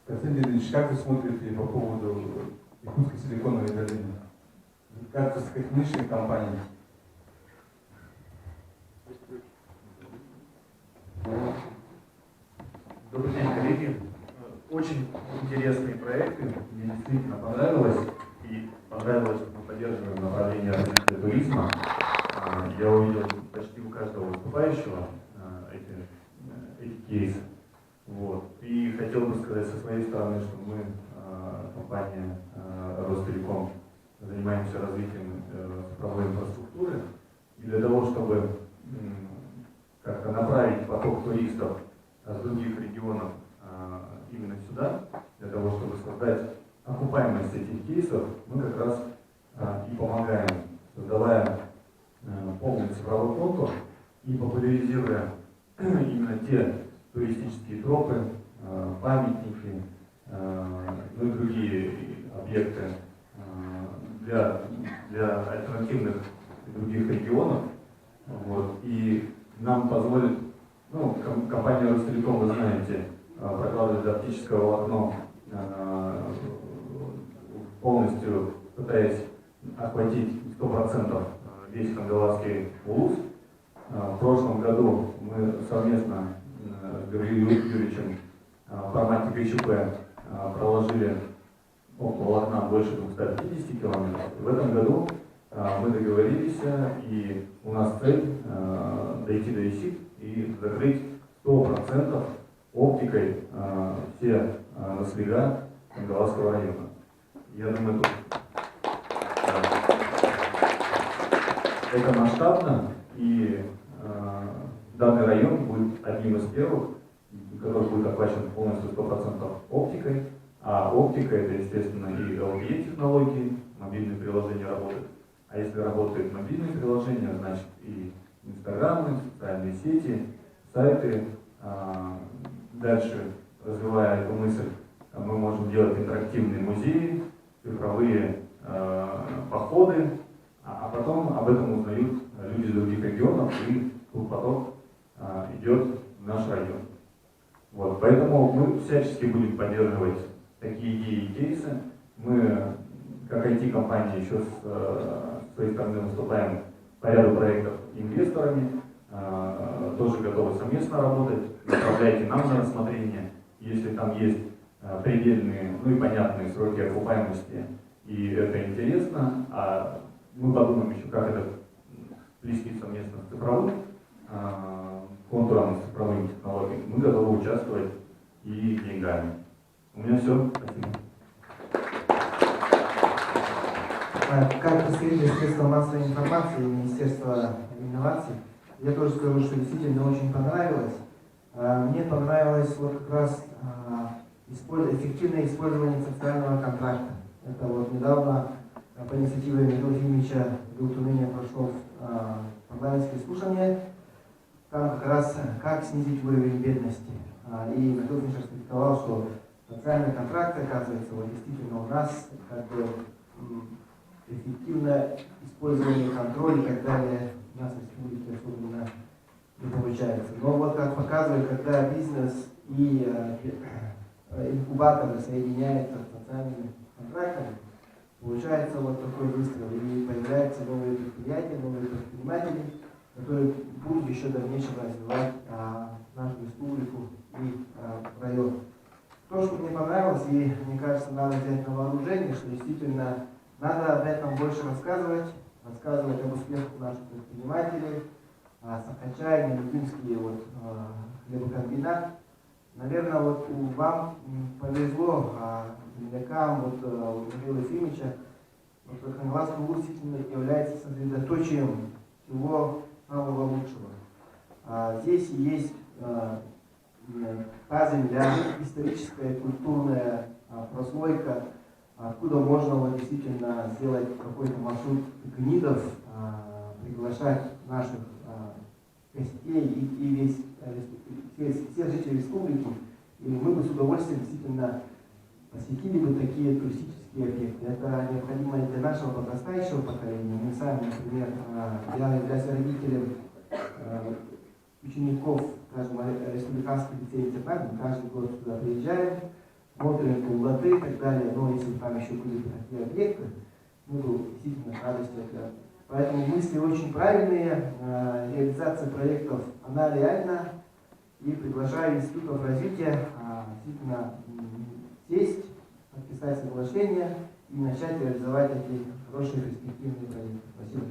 Константин Ильич, как вы смотрите по поводу Якутской силиконовой долины? Как с технической компанией? Добрый день, коллеги. Очень интересные проекты. Мне действительно понравилось. И понравилось, что мы поддерживаем направление развития туризма. Я увидел почти у каждого выступающего эти кейсы. Вот. И хотел бы сказать со своей стороны, что мы, компания Ростелеком, занимаемся развитием цифровой инфраструктуры. И для того, чтобы как-то направить поток туристов с других регионов именно сюда, для того, чтобы создать окупаемость этих кейсов, мы как раз и помогаем, создавая полный цифровой контур и популяризируя именно те туристические тропы, памятники, ну и другие объекты для альтернативных других регионов. Вот. И нам позволит, компания Ростелеком, вы знаете, прокладывает оптическое волокно, полностью пытаясь охватить 100% весь Хангаласский улус. В прошлом году мы совместно с Гавриилом Юрьевичем в формате ГЧП проложили волокна больше 250 километров. В этом году мы договорились, и у нас цель дойти до ИСИК и закрыть 100% оптикой все наслега Хангаласского района. Я думаю, это масштабно, и данный район будет одним из первых, который будет охвачен полностью 100% оптикой. А оптика — это, естественно, и LTE-технологии, мобильные приложения работают. А если работают мобильные приложения, значит и инстаграмы, социальные сети, сайты. Дальше, развивая эту мысль, мы можем делать интерактивные музеи, цифровые походы, а потом об этом узнают люди из других регионов, и поток идет в наш район. Вот, поэтому мы всячески будем поддерживать такие идеи и кейсы. Мы, как IT-компания, еще с своей стороны выступаем по ряду проектов инвесторами, тоже готовы совместно работать. Направляйте нам на рассмотрение, если там есть предельные, и понятные сроки окупаемости, и это интересно, а мы подумаем еще, как это близкий совместно с цифровым контуром, с цифровыми технологиями. Мы готовы участвовать и деньгами. У меня все. Спасибо. Как представитель средства массовой информации и Министерства инноваций, я тоже скажу, что действительно очень понравилось. Мне понравилось вот как раз эффективное использование социального контракта. Это вот недавно по инициативе Михаила Ефимовича Галтунения прошло парламентское слушание. Там как раз как снизить уровень бедности. И Михаил Ефимович раскритиковал, что социальный контракт, оказывается, вот действительно у нас как бы эффективное использование контроля и так далее у нас в республике особенно не получается. Но вот как показывает, когда бизнес и инкубаторы соединяются с социальными контрактами, получается вот такой выстрел, и появляются новые предприятия, новые предприниматели, которые будут еще в дальнейшем развивать нашу республику и район. То, что мне понравилось, и мне кажется, надо взять на вооружение, что действительно надо об этом больше рассказывать об успехах наших предпринимателей, Сахачай, Нелюбинский хлебокомбинат. Наверное, вот вам повезло, землякам, Михаила Ефимовича, Хангаласский улус является сосредоточием всего самого лучшего. Здесь есть та земля, историческая, культурная прослойка, откуда можно вот действительно сделать какой-то маршрут гнидов, приглашать наших гостей и все жители республики. И мы бы с удовольствием действительно посетили бы такие туристические объекты. Это необходимо для нашего подрастающего поколения. Мы сами, например, я являюсь родителем учеников, скажем, республиканских детей-интернатов, мы каждый год сюда приезжаем. смотрим полноты и так далее, но если бы там еще были такие объекты, мы бы действительно радость это. Поэтому мысли очень правильные, реализация проектов, она реальна, и приглашаю институтов развития действительно сесть, подписать соглашение и начать реализовать эти хорошие перспективные проекты. Спасибо.